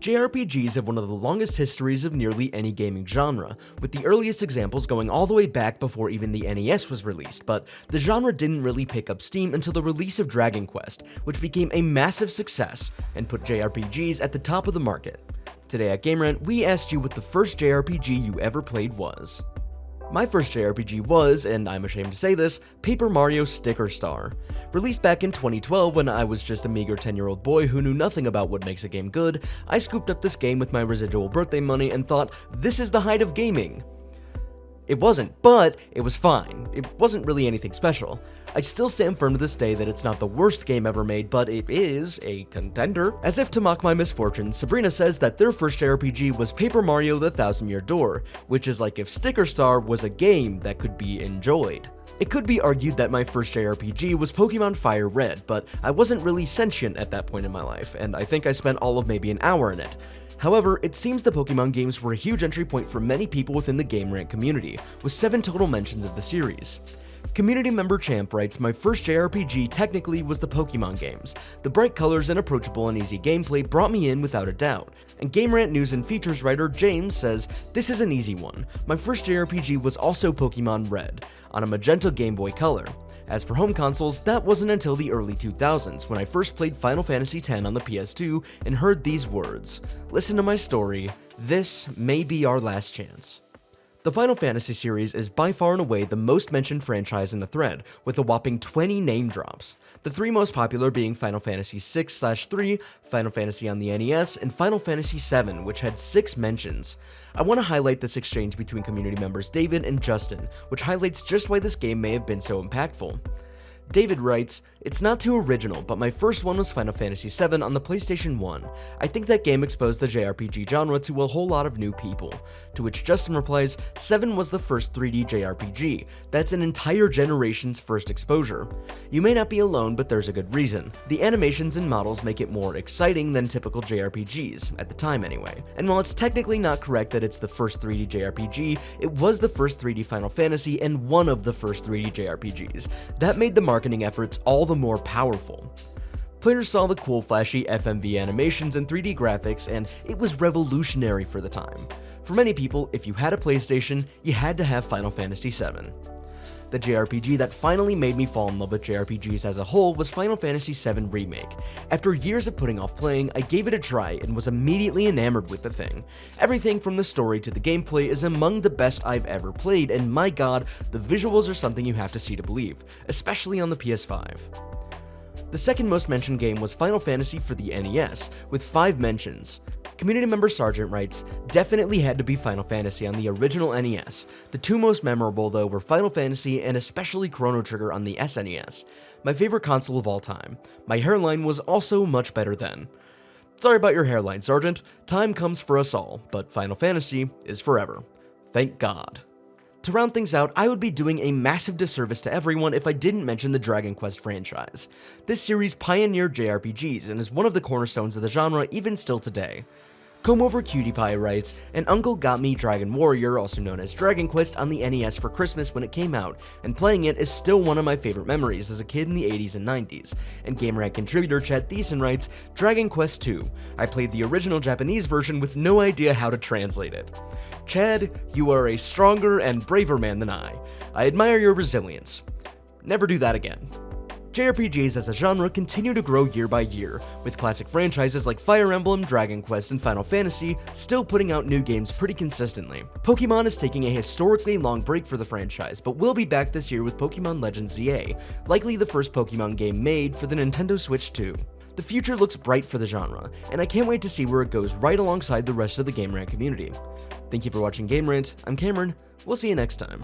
JRPGs have one of the longest histories of nearly any gaming genre, with the earliest examples going all the way back before even the NES was released, but the genre didn't really pick up steam until the release of Dragon Quest, which became a massive success and put JRPGs at the top of the market. Today at Game Rant, we asked you what the first JRPG you ever played was. My first JRPG was, and I'm ashamed to say this, Paper Mario Sticker Star. Released back in 2012 when I was just a meager 10-year-old boy who knew nothing about what makes a game good, I scooped up this game with my residual birthday money and thought, this is the height of gaming. It wasn't, but it was fine. It wasn't really anything special. I still stand firm to this day that it's not the worst game ever made, but it is a contender. As if to mock my misfortune, Sabrina says that their first JRPG was Paper Mario the Thousand Year Door, which is like if Sticker Star was a game that could be enjoyed. It could be argued that my first JRPG was Pokémon Fire Red, but I wasn't really sentient at that point in my life, and I think I spent all of maybe an hour in it. However, it seems the Pokémon games were a huge entry point for many people within the Game Rant community, with 7 total mentions of the series. Community member Champ writes, my first JRPG technically was the Pokémon games. The bright colors and approachable and easy gameplay brought me in without a doubt. And Game Rant news and features writer James says, this is an easy one. My first JRPG was also Pokémon Red, on a magenta Game Boy Color. As for home consoles, that wasn't until the early 2000s when I first played Final Fantasy X on the PS2 and heard these words, listen to my story, this may be our last chance. The Final Fantasy series is by far and away the most mentioned franchise in the thread, with a whopping 20 name drops. The 3 most popular being Final Fantasy 6/3, Final Fantasy on the NES, and Final Fantasy VII, which had 6 mentions. I want to highlight this exchange between community members David and Justin, which highlights just why this game may have been so impactful. David writes, it's not too original, but my first one was Final Fantasy VII on the PlayStation 1. I think that game exposed the JRPG genre to a whole lot of new people. To which Justin replies, 7 was the first 3D JRPG. That's an entire generation's first exposure. You may not be alone, but there's a good reason. The animations and models make it more exciting than typical JRPGs, at the time anyway. And while it's technically not correct that it's the first 3D JRPG, it was the first 3D Final Fantasy and one of the first 3D JRPGs. That made the marketing efforts all the more powerful. Players saw the cool flashy FMV animations and 3D graphics, and it was revolutionary for the time. For many people, if you had a PlayStation, you had to have Final Fantasy VII. The JRPG that finally made me fall in love with JRPGs as a whole was Final Fantasy VII Remake. After years of putting off playing, I gave it a try and was immediately enamored with the thing. Everything from the story to the gameplay is among the best I've ever played, and my god, the visuals are something you have to see to believe, especially on the PS5. The second most mentioned game was Final Fantasy for the NES, with 5 mentions. Community member Sargent writes, definitely had to be Final Fantasy on the original NES. The 2 most memorable though were Final Fantasy and especially Chrono Trigger on the SNES. My favorite console of all time. My hairline was also much better then. Sorry about your hairline, Sargent. Time comes for us all, but Final Fantasy is forever. Thank God. To round things out, I would be doing a massive disservice to everyone if I didn't mention the Dragon Quest franchise. This series pioneered JRPGs and is one of the cornerstones of the genre even still today. Comb Over Cutie Pie writes, an uncle got me Dragon Warrior, also known as Dragon Quest, on the NES for Christmas when it came out, and playing it is still one of my favorite memories as a kid in the 80s and 90s. And Game Rant contributor Chad Thiessen writes, Dragon Quest 2. I played the original Japanese version with no idea how to translate it. Chad, you are a stronger and braver man than I. I admire your resilience. Never do that again. JRPGs as a genre continue to grow year by year, with classic franchises like Fire Emblem, Dragon Quest, and Final Fantasy still putting out new games pretty consistently. Pokémon is taking a historically long break for the franchise, but will be back this year with Pokémon Legends ZA, likely the first Pokémon game made for the Nintendo Switch 2. The future looks bright for the genre, and I can't wait to see where it goes right alongside the rest of the Game Rant community. Thank you for watching Game Rant. I'm Cameron. We'll see you next time.